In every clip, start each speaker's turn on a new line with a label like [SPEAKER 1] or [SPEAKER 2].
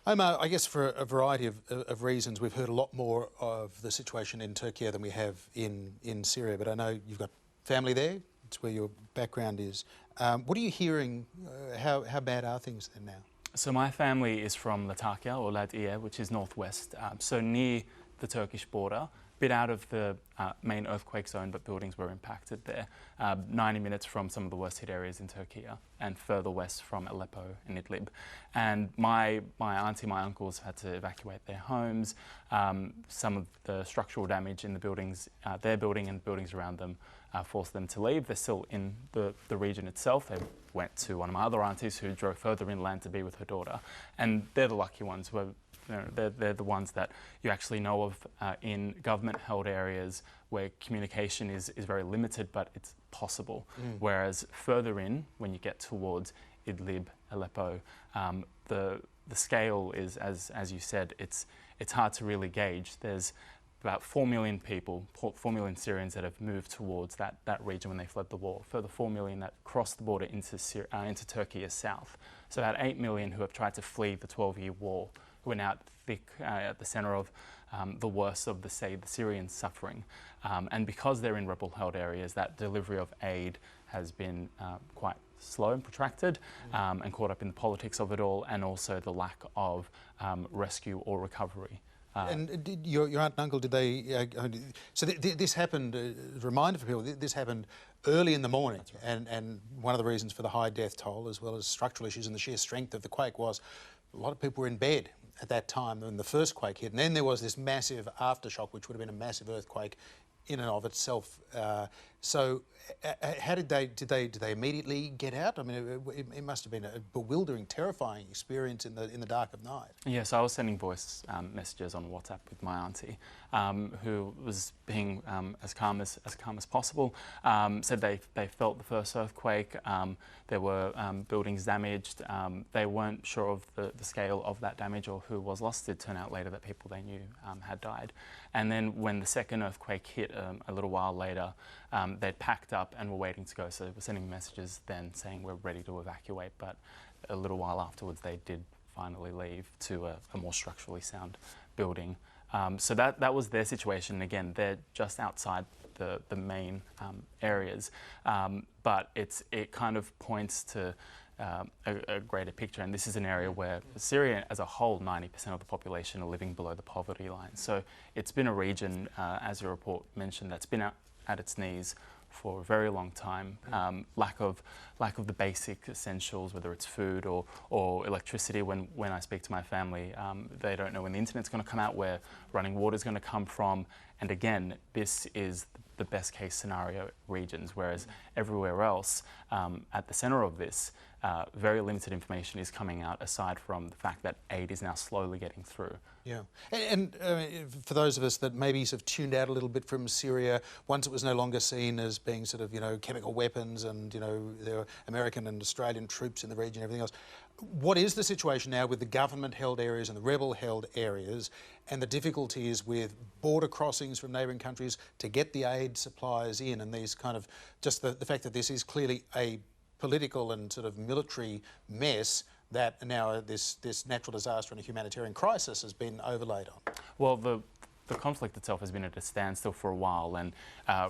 [SPEAKER 1] Omar, I guess for a variety of reasons, we've heard a lot more of the situation in Turkey than we have in Syria, but I know you've got family there. It's where your background is. What are you hearing? How bad are things there now?
[SPEAKER 2] So my family is from Latakia or Latakia, which is northwest, so near the Turkish border, a bit out of the main earthquake zone, but buildings were impacted there. 90 minutes from some of the worst hit areas in Turkey and further west from Aleppo and Idlib. And my auntie, my uncles had to evacuate their homes. Some of the structural damage in the buildings, their building and buildings around them, forced them to leave. They're still in the region itself. They went to one of my other aunties who drove further inland to be with her daughter. And they're the lucky ones who are, they're the ones that you actually know of in government-held areas where communication is very limited, but it's possible. Whereas further in, when you get towards Idlib, Aleppo, the scale is, as you said, it's hard to really gauge. There's about 4 million people, 4 million Syrians that have moved towards that region when they fled the war. Further 4 million that crossed the border into Turkey as south. So about 8 million who have tried to flee the 12-year war, who are now at the centre of the worst of the Syrian suffering. And because they're in rebel-held areas, that delivery of aid has been quite slow and protracted and caught up in the politics of it all, and also the lack of rescue or recovery.
[SPEAKER 1] And did your aunt and uncle, did they... so this happened, reminder for people, this happened early in the morning. Right. And one of the reasons for the high death toll, as well as structural issues and the sheer strength of the quake, was a lot of people were in bed at that time when the first quake hit. And then there was this massive aftershock, which would have been a massive earthquake in and of itself. So how did they immediately get out? I mean, it must have been a bewildering, terrifying experience in the dark of night.
[SPEAKER 2] Yeah, so I was sending voice messages on WhatsApp with my auntie, who was being as calm as possible. Said they felt the first earthquake. There were buildings damaged. They weren't sure of the scale of that damage or who was lost. It turned out later that people they knew had died. And then when the second earthquake hit a little while later, they'd packed up and were waiting to go. So they were sending messages then saying we're ready to evacuate. But a little while afterwards, they did finally leave to a more structurally sound building. So that was their situation. Again, they're just outside the main areas, but it kind of points to a greater picture. And this is an area where Syria as a whole, 90% of the population are living below the poverty line. So it's been a region, as your report mentioned, that's been at its knees for a very long time. Lack of the basic essentials, whether it's food or electricity. When I speak to my family, they don't know when the internet's going to come out, where running water is going to come from. And again, this is the best case scenario regions, whereas everywhere else, at the centre of this, very limited information is coming out, aside from the fact that aid is now slowly getting through.
[SPEAKER 1] Yeah, and for those of us that maybe sort of tuned out a little bit from Syria, once it was no longer seen as being sort of, chemical weapons and, there were American and Australian troops in the region and everything else, what is the situation now with the government-held areas and the rebel-held areas, and the difficulties with border crossings from neighbouring countries to get the aid supplies in, and these kind of, just the fact that this is clearly a political and sort of military mess that now this natural disaster and a humanitarian crisis has been overlaid on?
[SPEAKER 2] Well, the conflict itself has been at a standstill for a while, and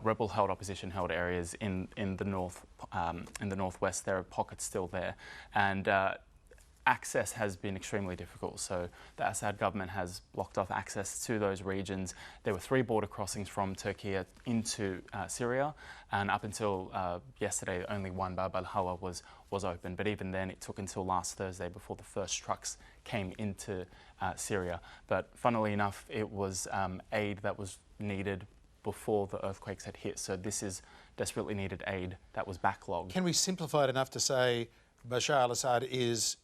[SPEAKER 2] rebel-held, opposition-held areas in the northwest, there are pockets still there, and access has been extremely difficult. So the Assad government has blocked off access to those regions. There were 3 border crossings from Turkey into Syria, and up until yesterday, only one, Bab al-Hawa, was open. But even then, it took until last Thursday before the first trucks came into Syria. But funnily enough, it was aid that was needed before the earthquakes had hit. So this is desperately needed aid that was backlogged.
[SPEAKER 1] Can we simplify it enough to say Bashar al-Assad is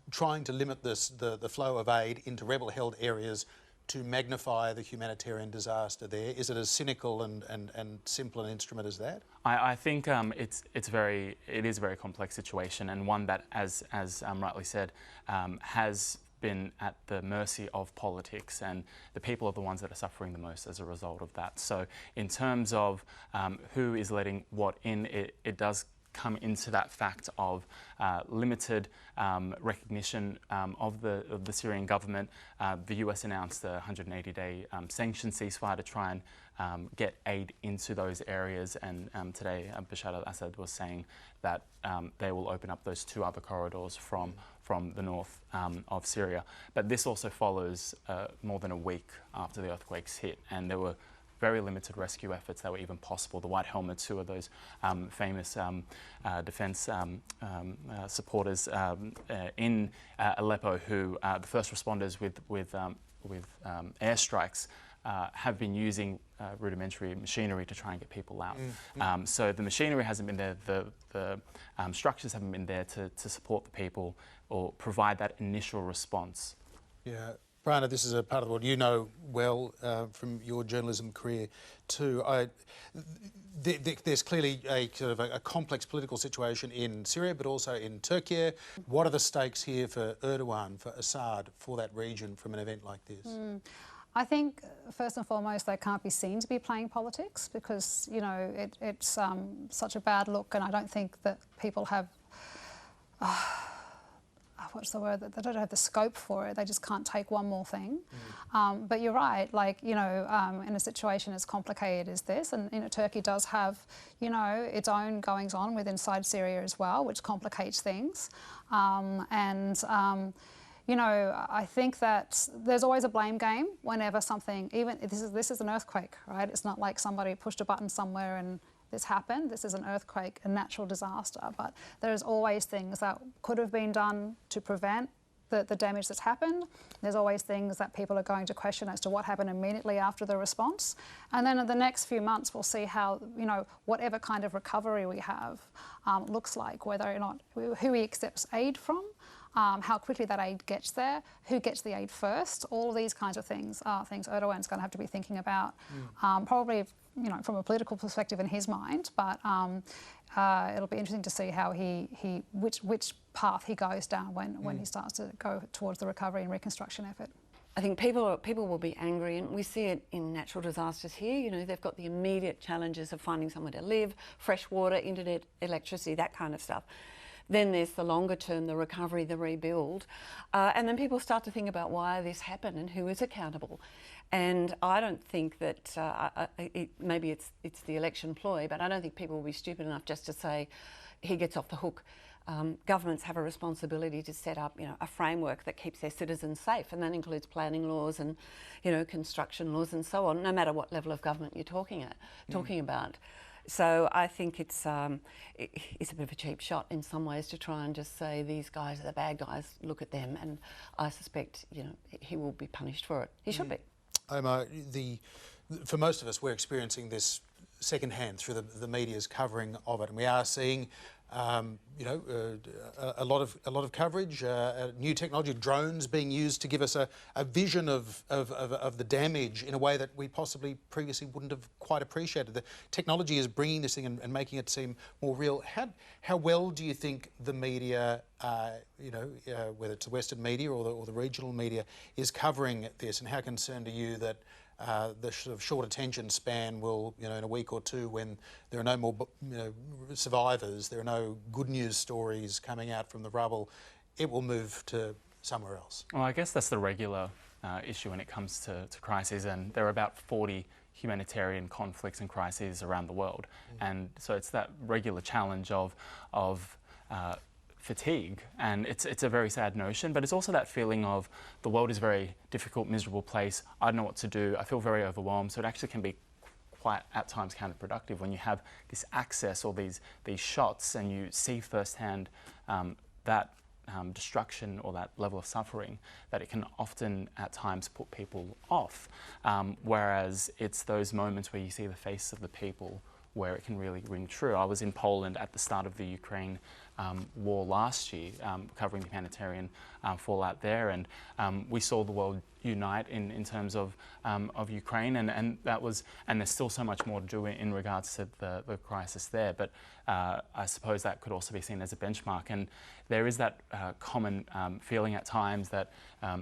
[SPEAKER 1] trying to limit the flow of aid into rebel-held areas to magnify the humanitarian disaster there? Is it as cynical and simple an instrument as that?
[SPEAKER 2] I think it is a very complex situation, and one that, as rightly said, has been at the mercy of politics, and the people are the ones that are suffering the most as a result of that. So in terms of who is letting what in, it does come into that fact of limited recognition of the Syrian government. The US announced a 180-day sanction ceasefire to try and get aid into those areas, and today Bashar al-Assad was saying that they will open up those 2 other corridors from the north of Syria. But this also follows more than a week after the earthquakes hit, and there were very limited rescue efforts that were even possible. The White Helmets, who are those famous defence supporters in Aleppo, who the first responders with airstrikes have been using rudimentary machinery to try and get people out. So the machinery hasn't been there, the structures haven't been there to support the people or provide that initial response.
[SPEAKER 1] Yeah. Brianna, this is a part of the world you know well from your journalism career too. There's clearly a sort of a complex political situation in Syria, but also in Turkey. What are the stakes here for Erdogan, for Assad, for that region from an event like this?
[SPEAKER 3] I think, first and foremost, they can't be seen to be playing politics because, you know, it's such a bad look, and I don't think that people have... what's the word? They don't have the scope for it. They just can't take one more thing. But you're right. Like, you know, in a situation as complicated as this, and you know, Turkey does have, you know, its own goings on with inside Syria as well, which complicates things. You know, I think that there's always a blame game whenever something, even this is an earthquake, right? It's not like somebody pushed a button somewhere and this happened. This is an earthquake, a natural disaster, but there's always things that could have been done to prevent the damage that's happened. There's always things that people are going to question as to what happened immediately after the response. And then in the next few months, we'll see how, you know, whatever kind of recovery we have looks like, whether or not, who he accepts aid from, how quickly that aid gets there, who gets the aid first. All of these kinds of things are things Erdogan's going to have to be thinking about, probably, you know, from a political perspective in his mind, but it'll be interesting to see how which path he goes down when he starts to go towards the recovery and reconstruction effort.
[SPEAKER 4] I think people will be angry, and we see it in natural disasters here. You know, they've got the immediate challenges of finding somewhere to live, fresh water, internet, electricity, that kind of stuff. Then there's the longer term, the recovery, the rebuild. And then people start to think about why this happened and who is accountable. And I don't think that, maybe it's the election ploy, but I don't think people will be stupid enough just to say he gets off the hook. Governments have a responsibility to set up, you know, a framework that keeps their citizens safe, and that includes planning laws and, you know, construction laws and so on, no matter what level of government you're talking about. So I think it's a bit of a cheap shot in some ways to try and just say these guys are the bad guys, look at them, and I suspect, you know, he will be punished for it. He should be.
[SPEAKER 1] Omar, for most of us, we're experiencing this second-hand through the media's covering of it, and we are seeing you know, a lot of coverage, new technology, drones being used to give us a vision of the damage in a way that we possibly previously wouldn't have quite appreciated. The technology is bringing this thing and making it seem more real. How well do you think the media, you know, whether it's the Western media or the regional media, is covering this, and how concerned are you that the sort of short attention span will, you know, in a week or two, when there are no more, you know, survivors, there are no good news stories coming out from the rubble, it will move to somewhere else?
[SPEAKER 2] Well, I guess that's the regular issue when it comes to crises, and there are about 40 humanitarian conflicts and crises around the world, and so it's that regular challenge of fatigue, and it's a very sad notion, but it's also that feeling of the world is a very difficult, miserable place. I don't know what to do. I feel very overwhelmed. So it actually can be quite at times counterproductive when you have this access or these shots and you see firsthand that destruction or that level of suffering, that it can often at times put people off. Whereas it's those moments where you see the face of the people where it can really ring true. I was in Poland at the start of the Ukraine war last year, covering the humanitarian fallout there, and we saw the world unite in terms of Ukraine, and there's still so much more to do in regards to the crisis there. But I suppose that could also be seen as a benchmark, and there is that common feeling at times that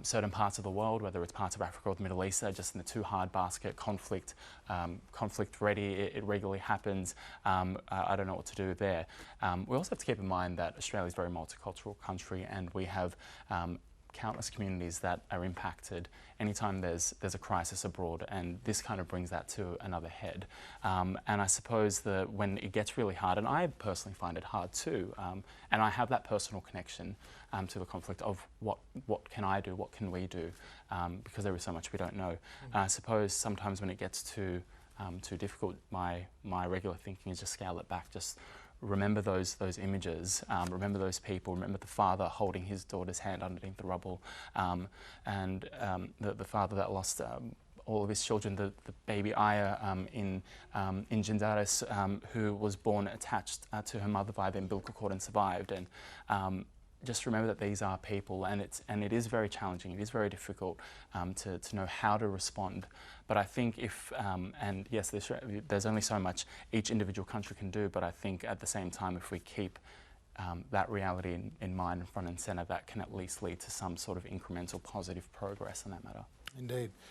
[SPEAKER 2] certain parts of the world, whether it's parts of Africa or the Middle East, are just in the too hard basket, conflict ready. It regularly happens. I don't know what to do there. We also have to keep in mind that Australia is a very multicultural country, and we have countless communities that are impacted anytime there's a crisis abroad, and this kind of brings that to another head. And I suppose that when it gets really hard, and I personally find it hard too, and I have that personal connection to the conflict of what can I do, what can we do, because there is so much we don't know. And I suppose sometimes when it gets too difficult, my regular thinking is just scale it back, just remember those images, remember those people, remember the father holding his daughter's hand underneath the rubble, and the father that lost all of his children, the baby Aya in Jindaris, who was born attached to her mother via the umbilical cord and survived. And just remember that these are people, and it is very challenging. It is very difficult to know how to respond. But I think and yes, there's only so much each individual country can do. But I think at the same time, if we keep that reality in mind and front and centre, that can at least lead to some sort of incremental positive progress in that matter.
[SPEAKER 1] Indeed.